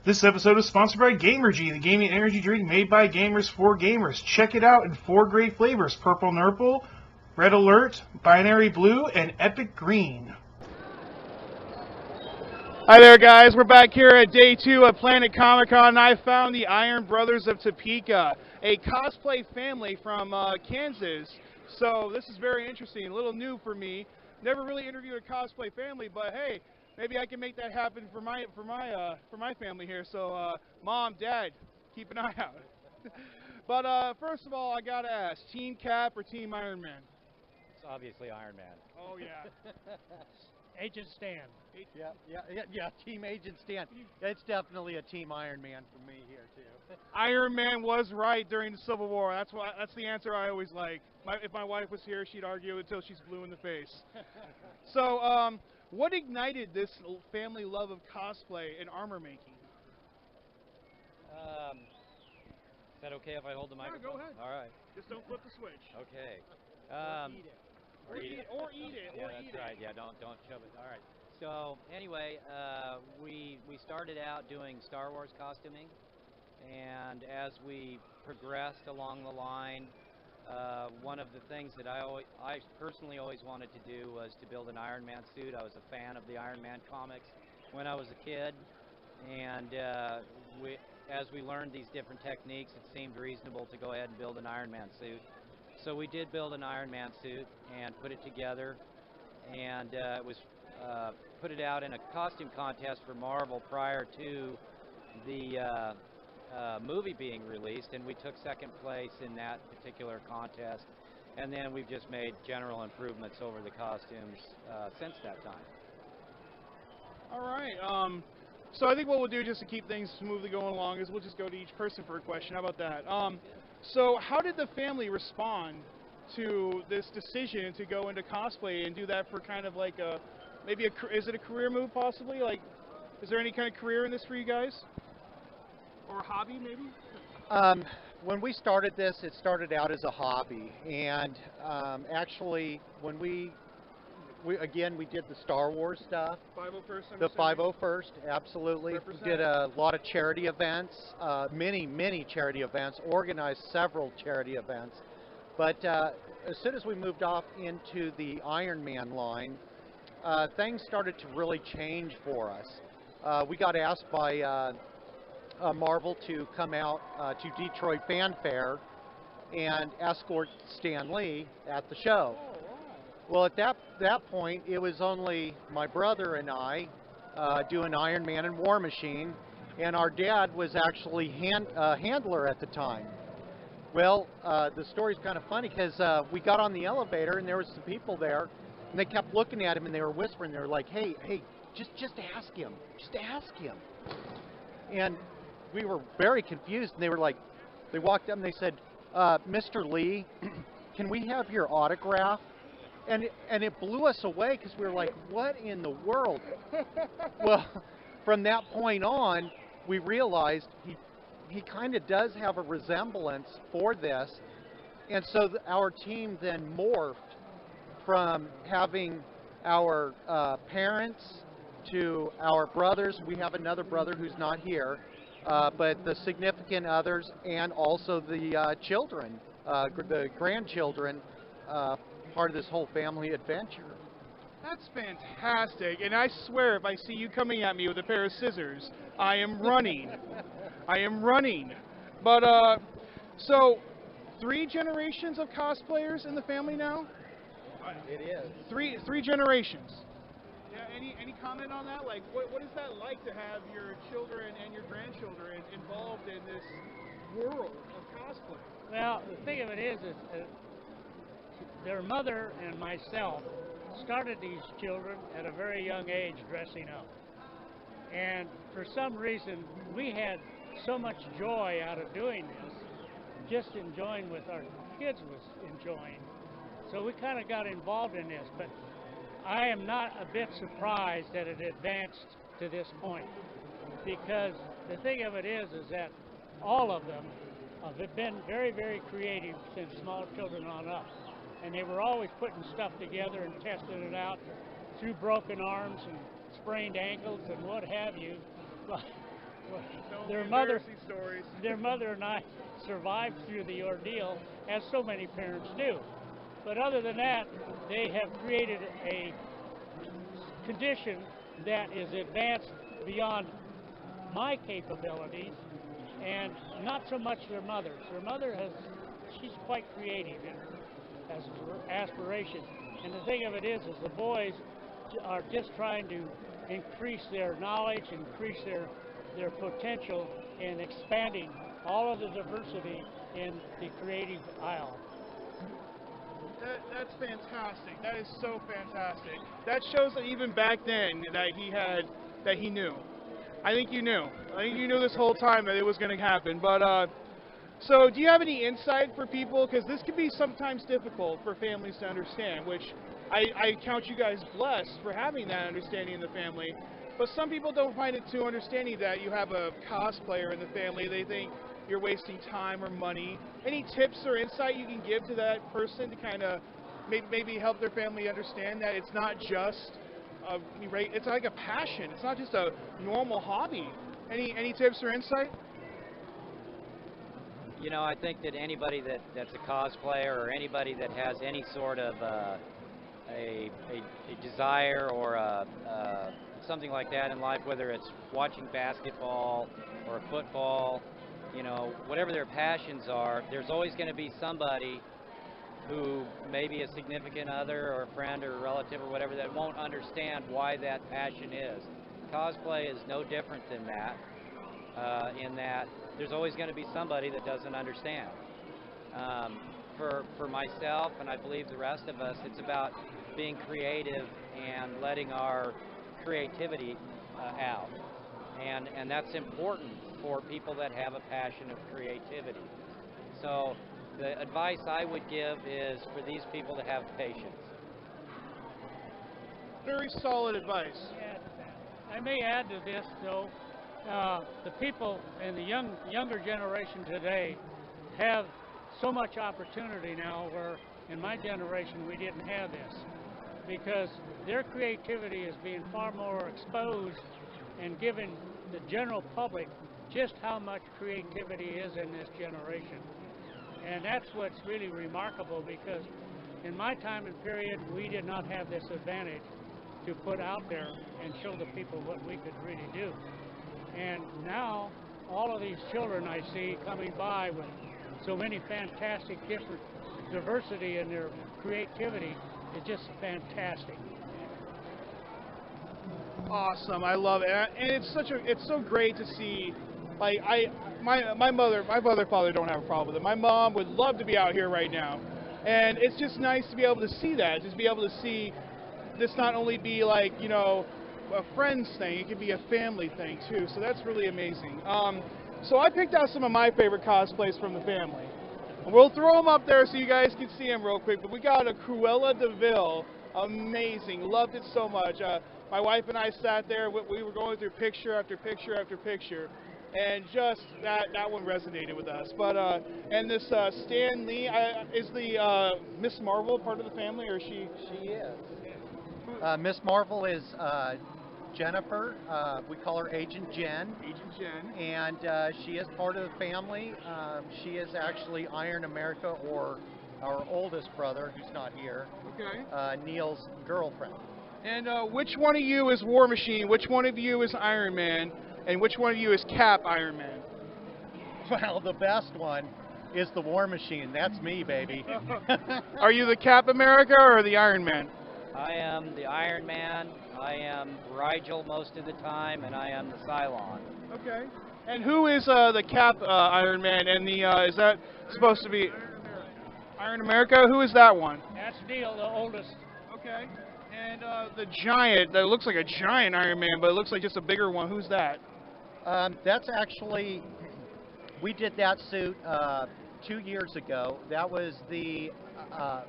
This episode is sponsored by Gamergy, the gaming energy drink made by gamers for gamers. Check it out in 4 great flavors: Purple Nurple, Red Alert, Binary Blue, and Epic Green. Hi there, guys. We're back here at day 2 of Planet Comic-Con, and I found the Iron Brothers of Topeka, a cosplay family from Kansas. So this is very interesting, a little new for me. Never really interviewed a cosplay family, but hey, maybe I can make that happen for my family here. So Mom, Dad, keep an eye out. But first of all, I gotta ask, Team Cap or Team Iron Man? It's obviously Iron Man. Oh yeah. Agent Stan. Yeah, Team Agent Stan. It's definitely a Team Iron Man for me here too. Iron Man was right during the Civil War. That's the answer I always like. If my wife was here, she'd argue until she's blue in the face. So, what ignited this family love of cosplay and armor making? Is that okay if I hold the microphone? Yeah, go ahead. All right. Just don't flip the switch. Okay. Or eat it. Yeah, that's right. Yeah, don't shove it. All right. So anyway, we started out doing Star Wars costuming, and as we progressed along the line, one of the things that I personally always wanted to do was to build an Iron Man suit. I was a fan of the Iron Man comics when I was a kid, and as we learned these different techniques, it seemed reasonable to go ahead and build an Iron Man suit. So we did build an Iron Man suit and put it together, and it was put it out in a costume contest for Marvel prior to the movie being released, and we took second place in that particular contest, and then we've just made general improvements over the costumes since that time. All right. So I think what we'll do, just to keep things smoothly going along, is we'll just go to each person for a question. How about that? So how did the family respond to this decision to go into cosplay and do that for kind of like is it a career move possibly? Like, is there any kind of career in this for you guys? Or a hobby maybe? When we started this, it started out as a hobby, and actually when we did the Star Wars stuff. 501st. The 501st, absolutely. We did a lot of charity events, many charity events, organized several charity events. But as soon as we moved off into the Iron Man line, things started to really change for us. We got asked by Marvel to come out to Detroit Fan Fair and escort Stan Lee at the show. Well, at that point, it was only my brother and I doing Iron Man and War Machine, and our dad was actually handler at the time. Well, the story's kind of funny because we got on the elevator and there was some people there, and they kept looking at him and they were whispering. They were like, "Hey, just ask him, just ask him." And we were very confused, and they were like, they walked up and they said, "Mr. Lee, can we have your autograph?" And it blew us away because we were like, what in the world? Well, from that point on, we realized he kind of does have a resemblance for this. And so our team then morphed from having our parents to our brothers. We have another brother who's not here, but the significant others, and also the children, the grandchildren, part of this whole family adventure. That's fantastic, and I swear if I see you coming at me with a pair of scissors, I am running. I am running. But, so, 3 generations of cosplayers in the family now? It is. Three generations. Yeah, any comment on that? Like, what is that like to have your children and your grandchildren involved in this world of cosplay? Well, the thing of it is their mother and myself started these children at a very young age dressing up. And for some reason, we had so much joy out of doing this, just enjoying with our kids was enjoying. So we kind of got involved in this, but I am not a bit surprised that it advanced to this point, because the thing of it is that all of them have been very creative since small children on up. And they were always putting stuff together and testing it out through broken arms and sprained ankles and what have you. their mother, their mother and I survived through the ordeal, as so many parents do. But other than that, they have created a condition that is advanced beyond my capabilities, and not so much their mother's. Their mother she's quite creative and has aspirations. And the thing of it is the boys are just trying to increase their knowledge, increase their potential in expanding all of the diversity in the creative aisle. That's fantastic. That is so fantastic. That shows that even back then that he knew. I think you knew. I think you knew this whole time that it was going to happen. But so do you have any insight for people? Because this can be sometimes difficult for families to understand, which I count you guys blessed for having that understanding in the family. But some people don't find it too understanding that you have a cosplayer in the family. They think you're wasting time or money. Any tips or insight you can give to that person to kind of maybe help their family understand that it's not just it's like a passion. It's not just a normal hobby. Any tips or insight? You know, I think that anybody that's a cosplayer or anybody that has any sort of a desire or something like that in life, whether it's watching basketball or football, you know, whatever their passions are, there's always going to be somebody who may be a significant other or a friend or a relative or whatever that won't understand why that passion is. Cosplay is no different than that, in that there's always going to be somebody that doesn't understand. For myself, and I believe the rest of us, it's about being creative and letting our creativity out. And that's important for people that have a passion of creativity. So the advice I would give is for these people to have patience. Very solid advice. I may add to this, though, the people in the younger generation today have so much opportunity now where in my generation we didn't have this, because their creativity is being far more exposed and giving the general public just how much creativity is in this generation. And that's what's really remarkable, because in my time and period we did not have this advantage to put out there and show the people what we could really do. And now all of these children I see coming by with so many fantastic different diversity in their creativity is just fantastic. Awesome, I love it, and it's so great to see. Like my mother, father don't have a problem with it. My mom would love to be out here right now, and it's just nice to be able to see that. Just be able to see this not only be like, you know, a friends thing, it could be a family thing too. So that's really amazing. So I picked out some of my favorite cosplays from the family. We'll throw them up there so you guys can see them real quick. But we got a Cruella de Vil, amazing, loved it so much. My wife and I sat there. We were going through picture after picture after picture, and just that one resonated with us. But and this Stan Lee, is the Miss Marvel part of the family, or she? She is. Miss Marvel is Jennifer. We call her Agent Jen. Agent Jen. And she is part of the family. She is actually Iron America, or our oldest brother, who's not here. Okay. Neil's girlfriend. And which one of you is War Machine? Which one of you is Iron Man? And which one of you is Cap Iron Man? Well, the best one is the War Machine. That's me, baby. Are you the Cap America or the Iron Man? I am the Iron Man, I am Rigel most of the time, and I am the Cylon. Okay. And who is the Cap Iron Man? And the is that supposed to be Iron America? Who is that one? That's Neil, the oldest. Okay. And the giant, that looks like a giant Iron Man, but it looks like just a bigger one. Who's that? That's actually, we did that suit 2 years ago. That was the, I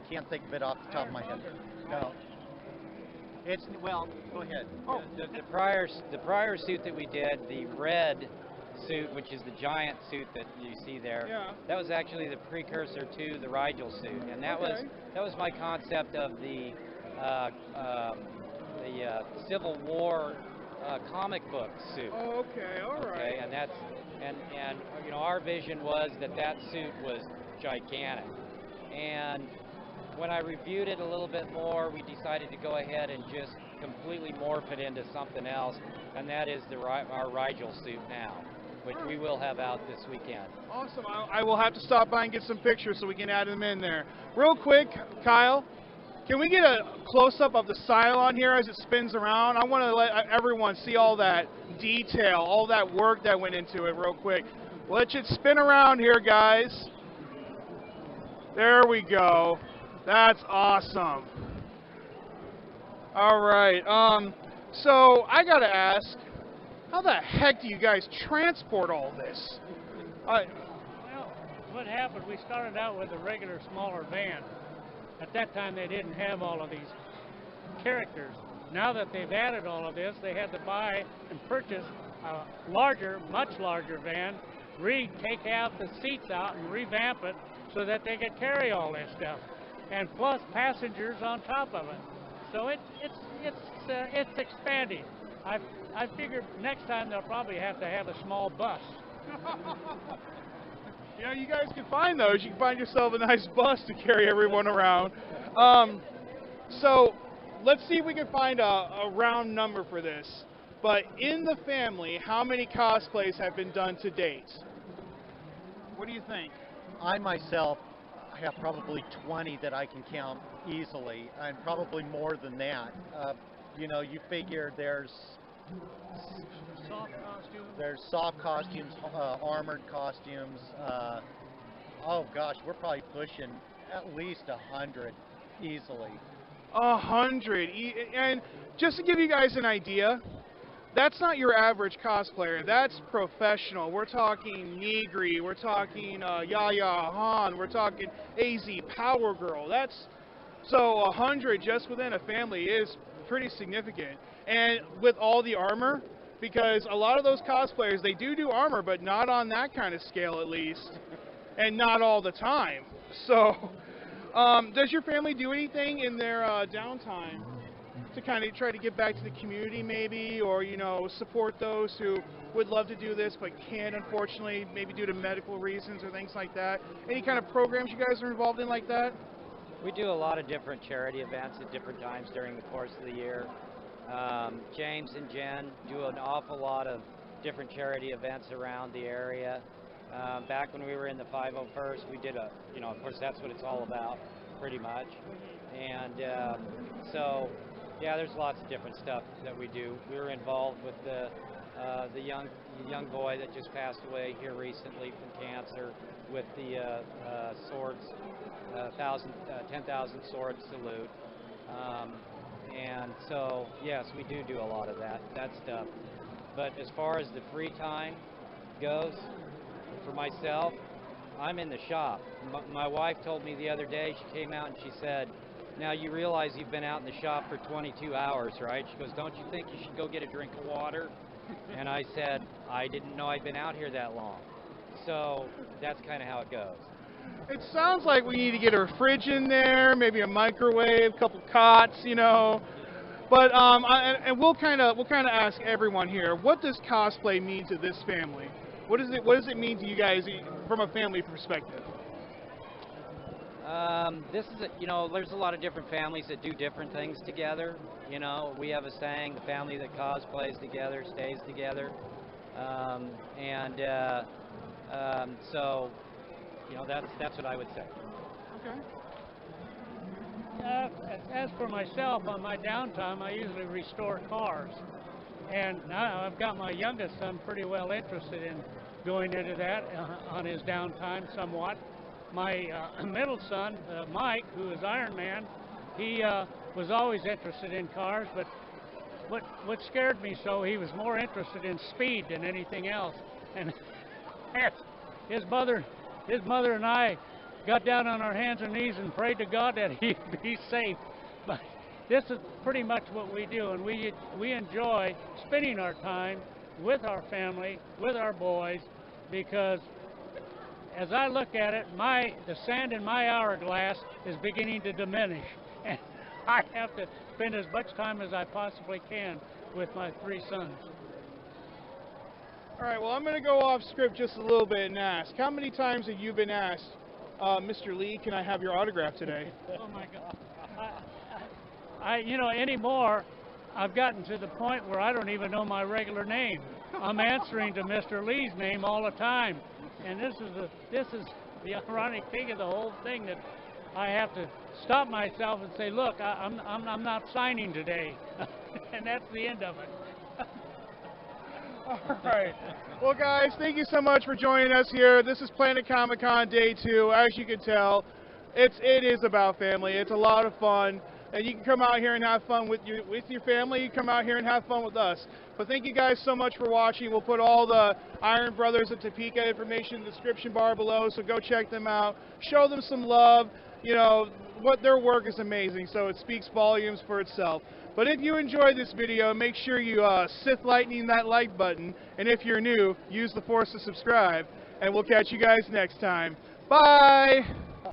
can't think of it off the top of my head. No. It's, well, go ahead. Oh, the prior suit that we did, the red suit, which is the giant suit that you see there, yeah, that was actually the precursor to the Rigel suit, and that was my concept of the Civil War comic book suit. Oh, okay, all right. Okay, and that's and you know, our vision was that that suit was gigantic, and when I reviewed it a little bit more, we decided to go ahead and just completely morph it into something else, and that is our Rigel suit now, which we will have out this weekend. Awesome. I will have to stop by and get some pictures so we can add them in there. Real quick, Kyle, can we get a close-up of the Cylon here as it spins around? I want to let everyone see all that detail, all that work that went into it real quick. Let it spin around here, guys. There we go. That's awesome. All right. So I gotta ask, how the heck do you guys transport all this? Well, what happened, we started out with a regular smaller van. At that time, they didn't have all of these characters. Now that they've added all of this, they had to buy and purchase a larger, much larger van, take half the seats out and revamp it so that they could carry all this stuff, and plus passengers on top of it. So it's expanding. I figured next time they'll probably have to have a small bus. You know, you guys can find those. You can find yourself a nice bus to carry everyone around. So let's see if we can find a round number for this. But in the family, how many cosplays have been done to date? What do you think? I myself have probably 20 that I can count easily, and probably more than that. You know, you figure there's soft costumes, armored costumes. Oh gosh, we're probably pushing at least 100 easily. 100. And just to give you guys an idea, that's not your average cosplayer. That's professional. We're talking Negri. We're talking Yaya Han. We're talking AZ Power Girl. So 100 just within a family is pretty significant. And with all the armor, because a lot of those cosplayers, they do armor, but not on that kind of scale at least, and not all the time. So does your family do anything in their downtime to kind of try to give back to the community maybe, or, you know, support those who would love to do this but can't, unfortunately, maybe due to medical reasons or things like that? Any kind of programs you guys are involved in like that? We do a lot of different charity events at different times during the course of the year. James and Jen do an awful lot of different charity events around the area. Back when we were in the 501st, we did you know, of course that's what it's all about, pretty much. And so, yeah, there's lots of different stuff that we do. We were involved with the young boy that just passed away here recently from cancer with the swords, 10,000 sword salute. And so, yes, we do a lot of that stuff. But as far as the free time goes, for myself, I'm in the shop. My wife told me the other day, she came out and she said, "Now you realize you've been out in the shop for 22 hours, right?" She goes, "Don't you think you should go get a drink of water?" And I said, "I didn't know I'd been out here that long." So that's kind of how it goes. It sounds like we need to get a fridge in there, maybe a microwave, a couple cots, you know. But and we'll kind of ask everyone here, what does cosplay mean to this family? What does it mean to you guys from a family perspective? This is you know, there's a lot of different families that do different things together. You know, we have a saying: the family that cosplays together stays together. So, you know, that's what I would say. Okay. As for myself, on my downtime, I usually restore cars. And now I've got my youngest son pretty well interested in going into that on his downtime somewhat. My middle son, Mike, who is Iron Man, he was always interested in cars, but what scared me so, he was more interested in speed than anything else. And his mother and I got down on our hands and knees and prayed to God that he'd be safe. But this is pretty much what we do, and we enjoy spending our time with our family, with our boys, because as I look at it, the sand in my hourglass is beginning to diminish, and I have to spend as much time as I possibly can with my 3 sons. All right, well, I'm going to go off script just a little bit and ask, how many times have you been asked, Mr. Lee, can I have your autograph today? Oh my God. You know, anymore, I've gotten to the point where I don't even know my regular name. I'm answering to Mr. Lee's name all the time. And this is the ironic thing of the whole thing, that I have to stop myself and say, look, I'm not signing today. And that's the end of it. All right. Well, guys, thank you so much for joining us here. This is Planet Comic-Con Day 2. As you can tell, it is about family. It's a lot of fun, and you can come out here and have fun with your family. You come out here and have fun with us. But thank you guys so much for watching. We'll put all the Iron Brothers of Topeka information in the description bar below, so go check them out. Show them some love. You know, what their work is amazing, so it speaks volumes for itself. But if you enjoyed this video, make sure you Sith lightning that like button, and if you're new, use the Force to subscribe, and we'll catch you guys next time. Bye!